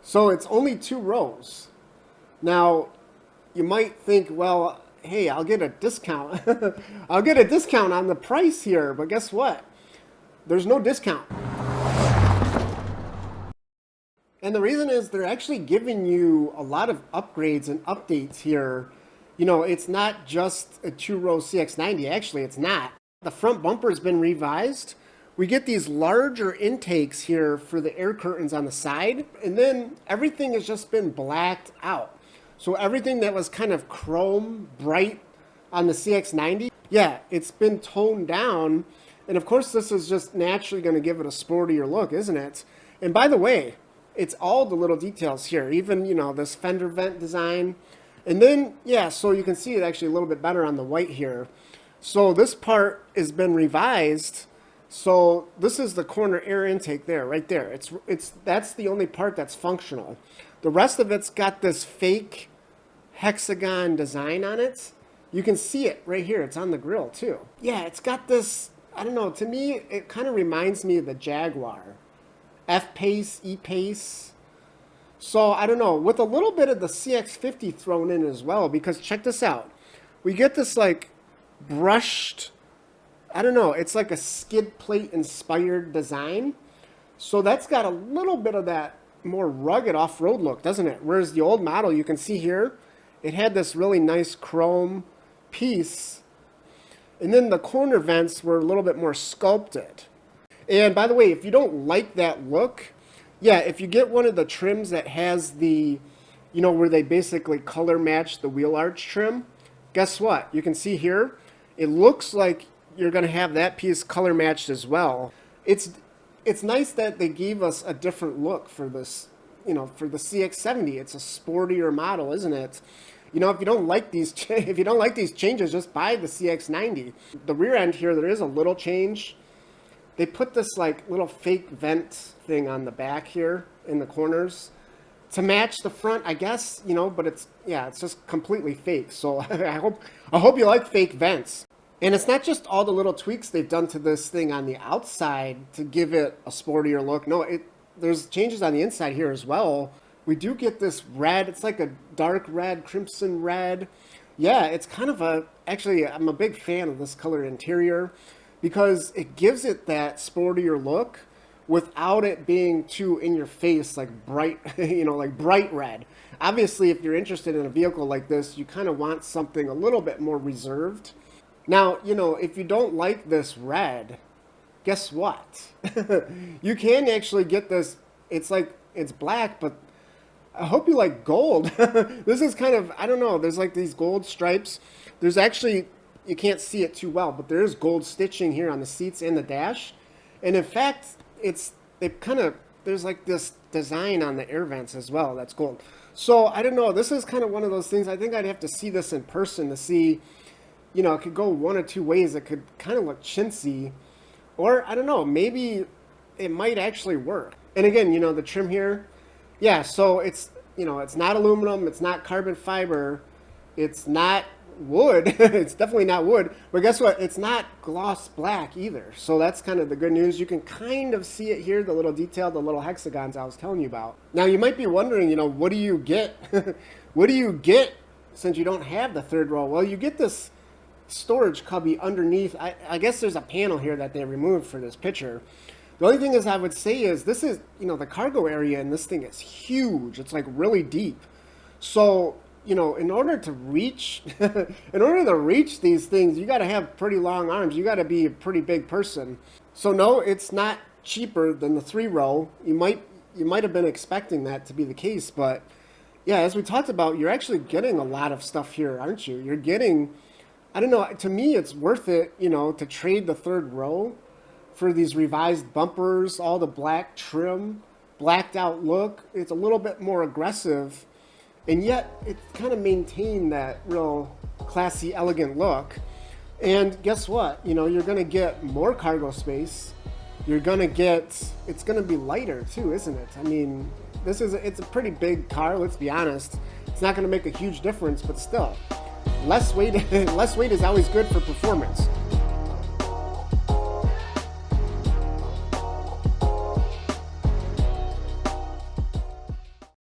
So it's only 2 rows. Now, you might think, well, hey, I'll get a discount. I'll get a discount on the price here, but guess what? There's no discount. And the reason is they're actually giving you a lot of upgrades and updates here. You know, it's not just a 2-row CX-90. Actually, it's not. The front bumper has been revised. We get these larger intakes here for the air curtains on the side. And then everything has just been blacked out. So everything that was kind of chrome, bright on the CX-90, yeah, it's been toned down. And of course, this is just naturally going to give it a sportier look, isn't it? And by the way, it's all the little details here, even, you know, this fender vent design. And then, yeah, so you can see it actually a little bit better on the white here. So this part has been revised. So this is the corner air intake there, right there. That's the only part that's functional. The rest of it's got this fake hexagon design on it. You can see it right here. It's on the grill too. Yeah, it's got this, I don't know, to me, it kind of reminds me of the Jaguar. F-Pace, E-Pace. So I don't know, with a little bit of the CX-50 thrown in as well, because check this out. We get this like brushed, I don't know, it's like a skid plate inspired design. So that's got a little bit of that more rugged off-road look, doesn't it? Whereas the old model, you can see here, it had this really nice chrome piece. And then the corner vents were a little bit more sculpted. And by the way, if you don't like that look, yeah, if you get one of the trims that has the, you know, where they basically color match the wheel arch trim, guess what? You can see here, it looks like you're going to have that piece color matched as well. It's nice that they gave us a different look for this, you know, for the CX-70. It's a sportier model, isn't it? You know, if you don't like these changes, just buy the CX-90. The rear end here, there is a little change. They put this like little fake vent thing on the back here in the corners to match the front, I guess, you know, but it's just completely fake. So I hope you like fake vents. And it's not just all the little tweaks they've done to this thing on the outside to give it a sportier look. No, there's changes on the inside here as well. We do get this red. It's like a dark red, crimson red. Yeah, it's kind of actually, I'm a big fan of this color interior because it gives it that sportier look without it being too in your face, like bright, you know, like bright red. Obviously, if you're interested in a vehicle like this, you kind of want something a little bit more reserved. Now, you know, if you don't like this red, guess what? You can actually get this. It's like, it's black, but I hope you like gold. This is kind of, I don't know, there's like these gold stripes. There's actually, you can't see it too well, but there is gold stitching here on the seats and the dash. And in fact, there's like this design on the air vents as well that's gold. So I don't know, this is kind of one of those things, I think I'd have to see this in person to see, you know, it could go one or two ways. It could kind of look chintzy, or I don't know, maybe it might actually work. And again, you know, the trim here, yeah, so it's, you know, it's not aluminum, it's not carbon fiber, it's not wood, it's definitely not wood, but guess what? It's not gloss black either. So that's kind of the good news. You can kind of see it here, the little detail, the little hexagons I was telling you about. Now you might be wondering, you know, what do you get? What do you get since you don't have the third row? Well, you get this storage cubby underneath. I guess there's a panel here that they removed for this picture. The only thing is I would say is this is, you know, the cargo area in this thing is huge. It's like really deep. So, you know, in order to reach these things, you got to have pretty long arms. You got to be a pretty big person. So no, it's not cheaper than the 3-row. You might have been expecting that to be the case, but yeah, as we talked about, you're actually getting a lot of stuff here, aren't you? You're getting, I don't know, to me it's worth it, you know, to trade the 3rd row for these revised bumpers, all the black trim, blacked out look. It's a little bit more aggressive, and yet it kind of maintained that real classy, elegant look. And guess what? You know, you're going to get more cargo space. You're going to get, it's going to be lighter too, isn't it? I mean, it's a pretty big car, let's be honest. It's not going to make a huge difference, but still, less weight is always good for performance.